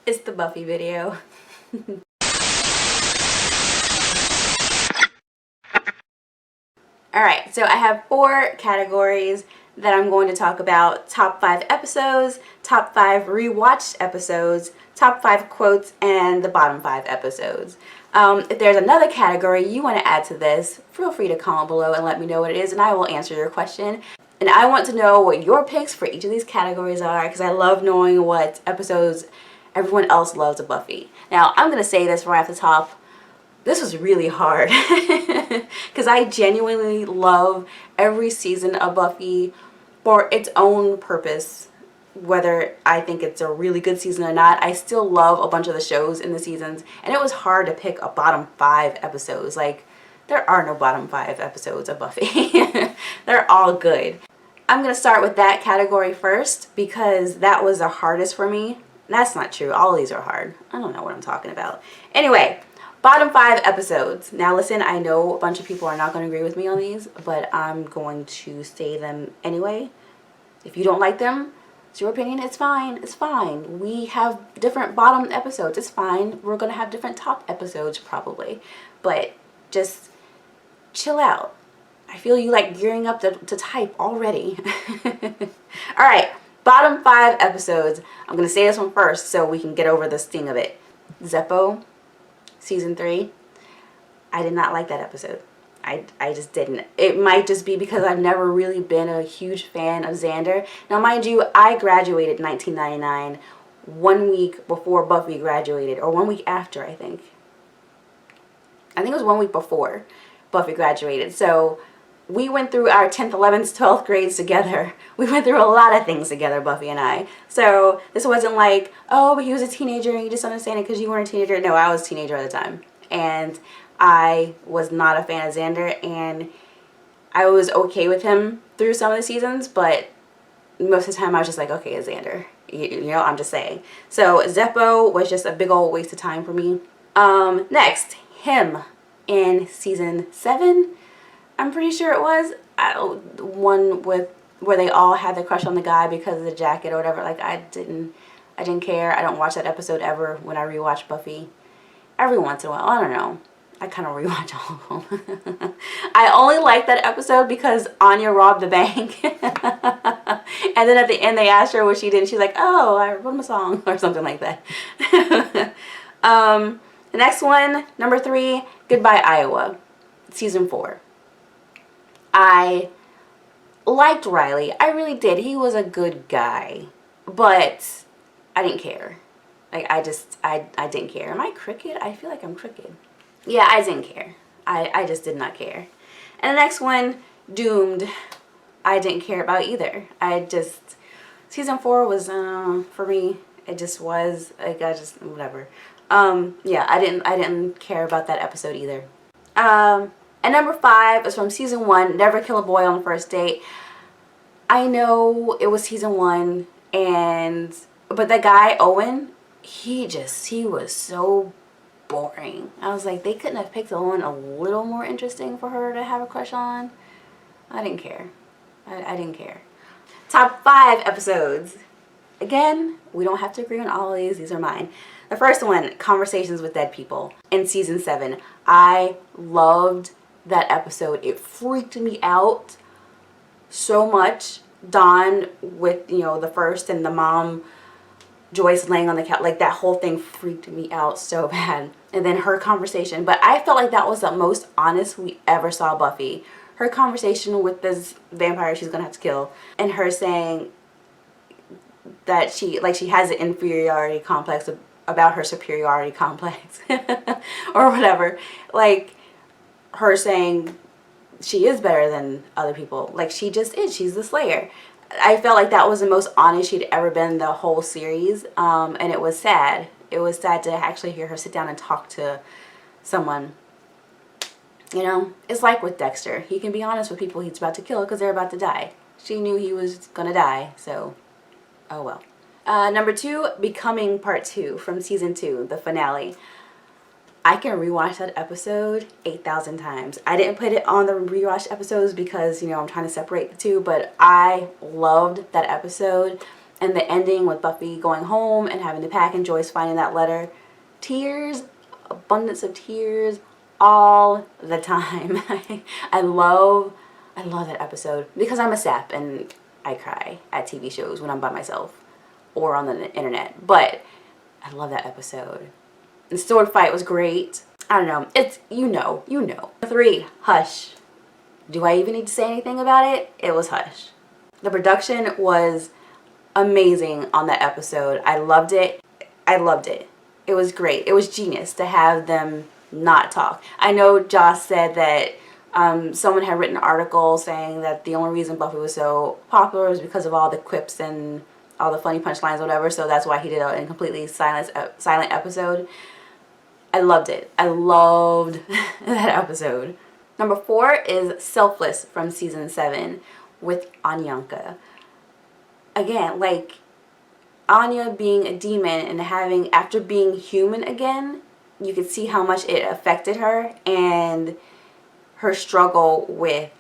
It's the Buffy video. Alright, so I have 4 categories that I'm going to talk about. Top 5 episodes, top 5 rewatched episodes, top 5 quotes, and the bottom 5 episodes. If there's another category you want to add to this, feel free to comment below and let me know what it is, and I will answer your question. And I want to know what your picks for each of these categories are, because I love knowing what episodes everyone else loves of Buffy. Now, I'm going to say this right off the top. This was really hard because I genuinely love every season of Buffy for its own purpose. Whether I think it's a really good season or not, I still love a bunch of the shows in the seasons, and it was hard to pick a bottom 5 episodes. Like, there are no bottom 5 episodes of Buffy. They're all good. I'm going to start with that category first because that was the hardest for me. That's not true. All of these are hard. I don't know what I'm talking about. Anyway, bottom 5 episodes. Now listen, I know a bunch of people are not going to agree with me on these, but I'm going to say them anyway. If you don't like them, it's your opinion. It's fine. It's fine. We have different bottom episodes. It's fine. We're going to have different top episodes probably. But just chill out. I feel you like gearing up to type already. Alright, bottom 5 episodes. I'm going to say this one first so we can get over the sting of it. Zeppo, season 3. I did not like that episode. I just didn't. It might just be because I've never really been a huge fan of Xander. Now mind you, I graduated in 1999, 1 week before Buffy graduated, or 1 week after, I think. I think it was 1 week before Buffy graduated. So we went through our 10th, 11th, 12th grades together. We went through a lot of things together, Buffy and I. So this wasn't like, oh, but he was a teenager and you just understand it because you weren't a teenager. No, I was a teenager at the time. And I was not a fan of Xander, and I was okay with him through some of the seasons, but most of the time I was just like, okay, it's Xander. You know, I'm just saying. So Zeppo was just a big old waste of time for me. Next, him in season 7. I'm pretty sure it was one with where they all had their crush on the guy because of the jacket or whatever. Like, I didn't care. I don't watch that episode ever when I rewatch Buffy. Every once in a while, I don't know. I kind of rewatch all of them. I only like that episode because Anya robbed the bank. And then at the end they asked her what she did, and she's like, oh, I wrote him a song or something like that. The next one, number 3, Goodbye Iowa, season 4. I liked Riley. I really did. He was a good guy, but I didn't care. Like, I didn't care. Am I crooked? I feel like I'm crooked. Yeah, I didn't care. I just did not care. And the next one, Doomed, I didn't care about either. Season 4 was, for me, it just was, like, whatever. Yeah, I didn't care about that episode either. And number 5 is from season 1, Never Kill a Boy on the First Date. I know it was season 1, but that guy, Owen, he was so boring. I was like, they couldn't have picked someone a little more interesting for her to have a crush on. I didn't care. I didn't care. Top 5 episodes. Again, we don't have to agree on all of these. These are mine. The first one, Conversations with Dead People in season 7. I loved that episode. It freaked me out so much. Dawn with, you know, the first, and the mom Joyce laying on the couch, like, that whole thing freaked me out so bad. And then her conversation, but I felt like that was the most honest we ever saw Buffy. Her conversation with this vampire she's gonna have to kill, and her saying that she has an inferiority complex about her superiority complex or whatever. Like, her saying she is better than other people. Like, she just is. She's the Slayer. I felt like that was the most honest she'd ever been the whole series, and it was sad. It was sad to actually hear her sit down and talk to someone. You know, it's like with Dexter. He can be honest with people he's about to kill because they're about to die. She knew he was gonna die, so oh well. Number 2, Becoming Part 2 from season 2, the finale. I can rewatch that episode 8,000 times. I didn't put it on the rewatch episodes because, you know, I'm trying to separate the two, but I loved that episode. And the ending with Buffy going home and having to pack and Joyce finding that letter. Tears, abundance of tears all the time. I love that episode because I'm a sap and I cry at TV shows when I'm by myself or on the internet. But I love that episode. The sword fight was great. I don't know. It's, you know. 3, Hush. Do I even need to say anything about it? It was Hush. The production was amazing on that episode. I loved it. It was great. It was genius to have them not talk. I know Joss said that someone had written an article saying that the only reason Buffy was so popular was because of all the quips and all the funny punchlines or whatever, so that's why he did a completely silent episode. I loved it. I loved that episode. Number 4 is Selfless from season 7 with Anyanka. Again, like Anya being a demon and having, after being human again, you could see how much it affected her and her struggle with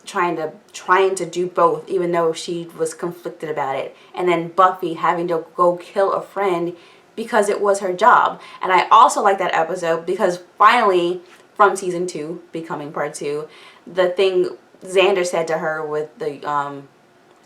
trying to do both, even though she was conflicted about it. And then Buffy having to go kill a friend because it was her job. And I also like that episode because finally, from season 2, becoming part 2, the thing Xander said to her with the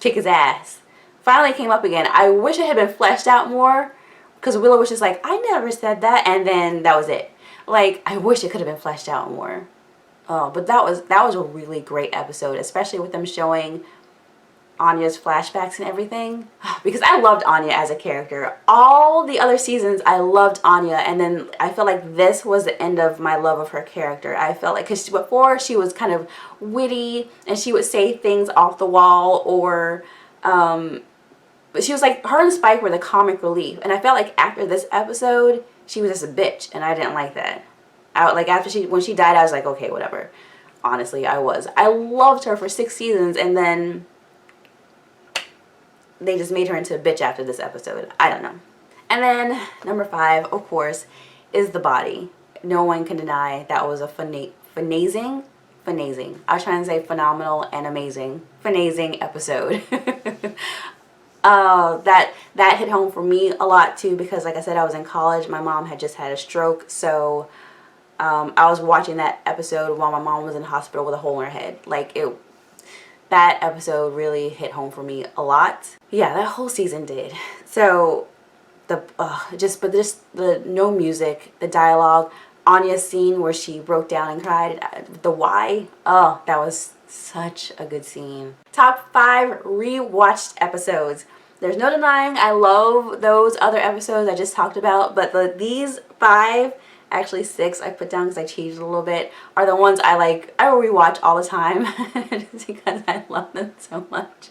kick his ass finally came up again. I wish it had been fleshed out more because Willow was just like, I never said that, and then that was it. Like, I wish it could have been fleshed out more. But that was a really great episode, especially with them showing Anya's flashbacks and everything. Because I loved Anya as a character. All the other seasons, I loved Anya, and then I felt like this was the end of my love of her character. I felt like, because before she was kind of witty, and she would say things off the wall, or but she was like, her and Spike were the comic relief, and I felt like after this episode, she was just a bitch, and I didn't like that. Like when she died, I was like, okay, whatever. Honestly, I loved her for 6 seasons, and then they just made her into a bitch after this episode. I don't know. And then number 5, of course, is The Body. No one can deny that was a finazing. I was trying to say phenomenal and amazing. Finazing episode. That hit home for me a lot too, because like I said, I was in college. My mom had just had a stroke, so I was watching that episode while my mom was in the hospital with a hole in her head. That episode really hit home for me a lot. Yeah, that whole season did. So just the no music, the dialogue, Anya's scene where she broke down and cried, the why, oh, that was such a good scene. Top 5 rewatched episodes. There's no denying I love those other episodes I just talked about, but these 5, actually 6 I put down because I cheated a little bit, are the ones I will rewatch all the time just because I love them so much.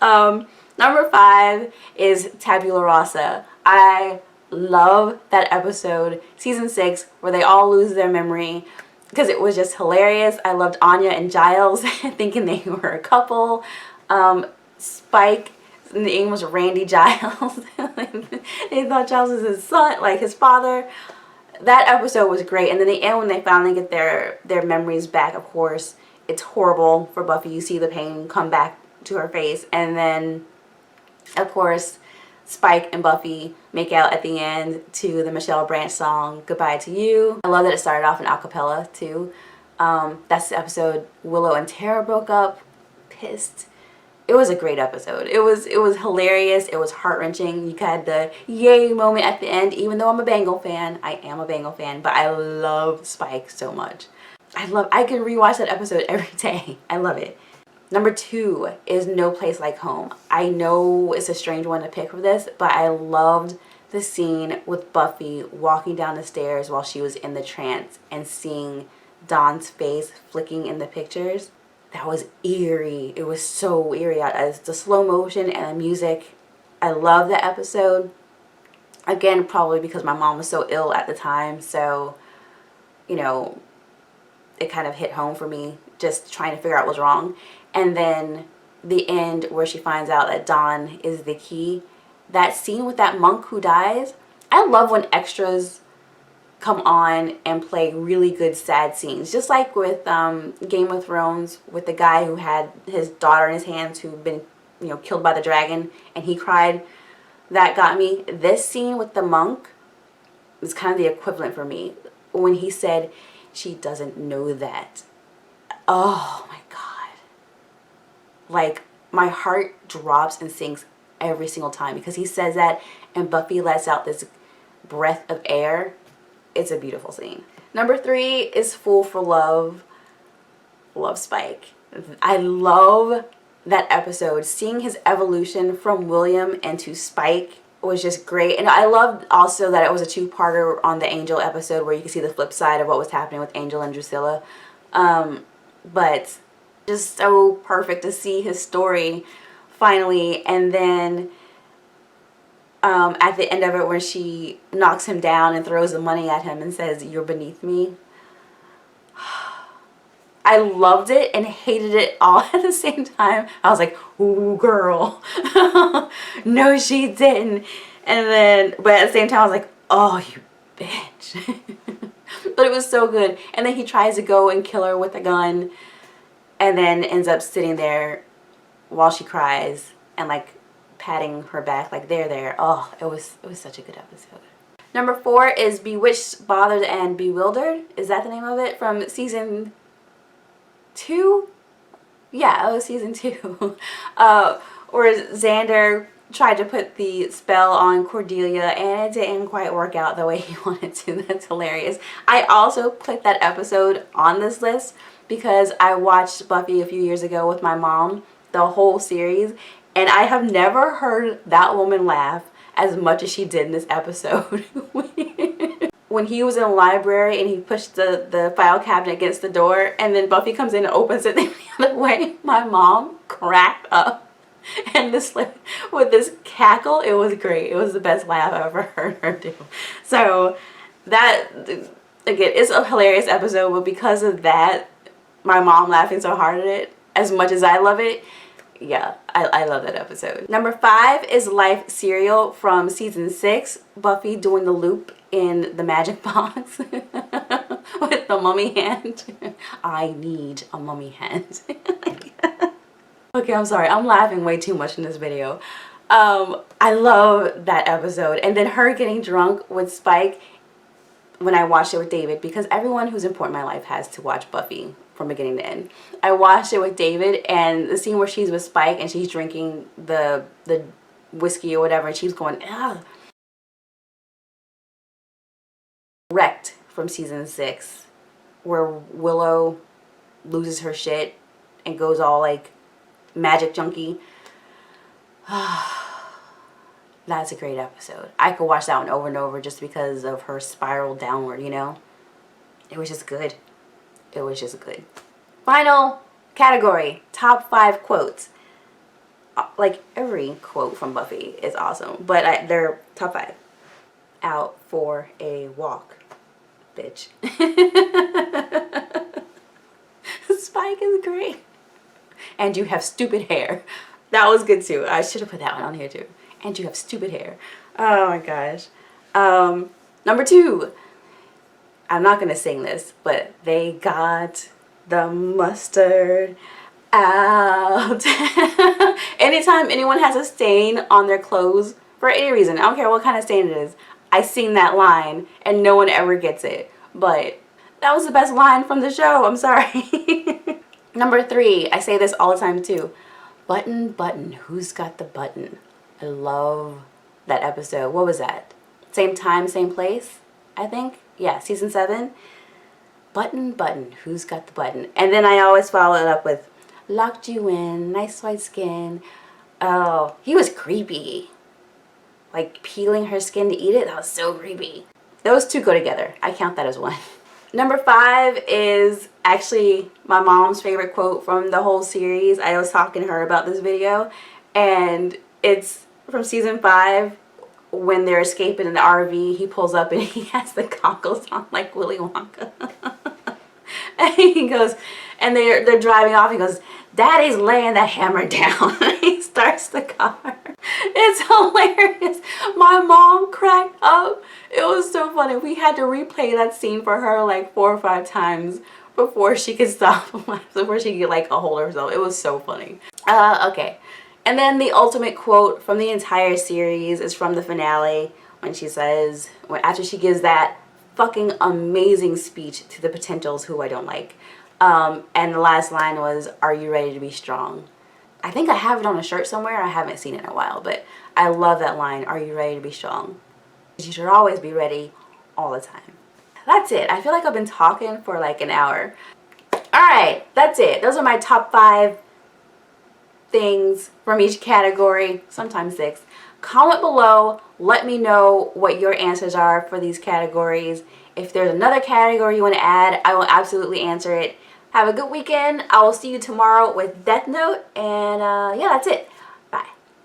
Number 5 is Tabula Rasa. I love that episode, season 6, where they all lose their memory, because it was just hilarious. I loved Anya and Giles thinking they were a couple. Spike, the name was Randy Giles. They thought Giles was his son, like his father. That episode was great. And then the end, when they finally get their memories back, of course, it's horrible for Buffy. You see the pain come back to her face. And then, of course, Spike and Buffy make out at the end to the Michelle Branch song, Goodbye to You. I love that it started off in a cappella, too. That's the episode Willow and Tara broke up. Pissed. It was a great episode. It was hilarious. It was heart-wrenching. You had the yay moment at the end, even though I'm a Bengal fan. I am a Bengal fan, but I love Spike so much. I can rewatch that episode every day. I love it. Number 2 is No Place Like Home. I know it's a strange one to pick for this, but I loved the scene with Buffy walking down the stairs while she was in the trance and seeing Dawn's face flicking in the pictures. That was eerie. It was so eerie. The slow motion and the music. I love that episode. Again, probably because my mom was so ill at the time, so, you know, it kind of hit home for me, just trying to figure out what's wrong. And then the end where she finds out that Dawn is the key. That scene with that monk who dies. I love when extras come on and play really good sad scenes. Just like with Game of Thrones, with the guy who had his daughter in his hands who'd been, you know, killed by the dragon, and he cried. that got me. This scene with the monk is kind of the equivalent for me. When he said, "She doesn't know that." Oh my God. Like, my heart drops and sinks every single time because he says that and Buffy lets out this breath of air. It's a beautiful scene. Number 3 is Fool for Love. Love Spike. I love that episode. Seeing his evolution from William into Spike was just great. And I loved also that it was a 2-parter on the Angel episode where you can see the flip side of what was happening with Angel and Drusilla. But just so perfect to see his story finally. And then at the end of it where she knocks him down and throws the money at him and says, "You're beneath me." I loved it and hated it all at the same time. I was like, "Ooh, girl." No, she didn't. And then, but at the same time, I was like, "Oh, you bitch." But it was so good. And then he tries to go and kill her with a gun and then ends up sitting there while she cries and like patting her back like, there. Oh, it was such a good episode. Number 4 is Bewitched, Bothered, and Bewildered. Is that the name of it? From season 2? Yeah, it was season 2. Where Xander tried to put the spell on Cordelia and it didn't quite work out the way he wanted to. That's hilarious. I also put that episode on this list because I watched Buffy a few years ago with my mom, the whole series, and I have never heard that woman laugh as much as she did in this episode. When he was in the library and he pushed the file cabinet against the door and then Buffy comes in and opens it the other way, my mom cracked up. And this, with this cackle, it was great. It was the best laugh I've ever heard her do. So that, again, it's a hilarious episode, but because of that, my mom laughing so hard at it, as much as I love it, yeah, I love that episode. Number 5 is Life Cereal from season 6. Buffy doing the loop in the magic box with the mummy hand. I need a mummy hand. Okay, I'm sorry. I'm laughing way too much in this video. I love that episode. And then her getting drunk with Spike when I watched it with David, because everyone who's important in my life has to watch Buffy from beginning to end. I watched it with David, and the scene where she's with Spike and she's drinking the whiskey or whatever, and she's going, ugh. Wrecked from season 6, where Willow loses her shit and goes all like magic junkie. That's a great episode. I could watch that one over and over just because of her spiral downward, you know? It was just good. It was just good. Final category, top 5 quotes. Like, every quote from Buffy is awesome, but they're top 5. Out for a walk, bitch. Spike is great. And you have stupid hair. That was good too. I should have put that one on here too. And you have stupid hair. Oh my gosh. Number 2. I'm not going to sing this, but they got the mustard out. Anytime anyone has a stain on their clothes, for any reason, I don't care what kind of stain it is, I sing that line and no one ever gets it. But that was the best line from the show. I'm sorry. Number 3, I say this all the time too. Button, button, who's got the button? I love that episode. What was that? Same time, same place, I think. Yeah, season 7. Button, button, who's got the button? And then I always follow it up with, locked you in, nice white skin. Oh, he was creepy. Like peeling her skin to eat it, that was so creepy. Those two go together. I count that as one. Number 5 is actually my mom's favorite quote from the whole series. I was talking to her about this video, and it's from season 5 when they're escaping in the RV. He pulls up and he has the goggles on like Willy Wonka. And he goes, and they're driving off. He goes, Daddy's laying the hammer down. He starts the car. It's hilarious. My mom cracked up. It was so funny. We had to replay that scene for her like 4 or 5 times before she could stop, before she could get like a hold of herself. It was so funny. Okay. And then the ultimate quote from the entire series is from the finale when she says, after she gives that fucking amazing speech to the potentials who I don't like. And the last line was, "Are you ready to be strong?" I think I have it on a shirt somewhere. I haven't seen it in a while, but I love that line, "Are you ready to be strong?" You should always be ready all the time. That's it. I feel like I've been talking for like an hour. Alright, that's it. Those are my top 5 things from each category, sometimes 6. Comment below, let me know what your answers are for these categories. If there's another category you want to add, I will absolutely answer it. Have a good weekend. I will see you tomorrow with Death Note, and yeah, that's it.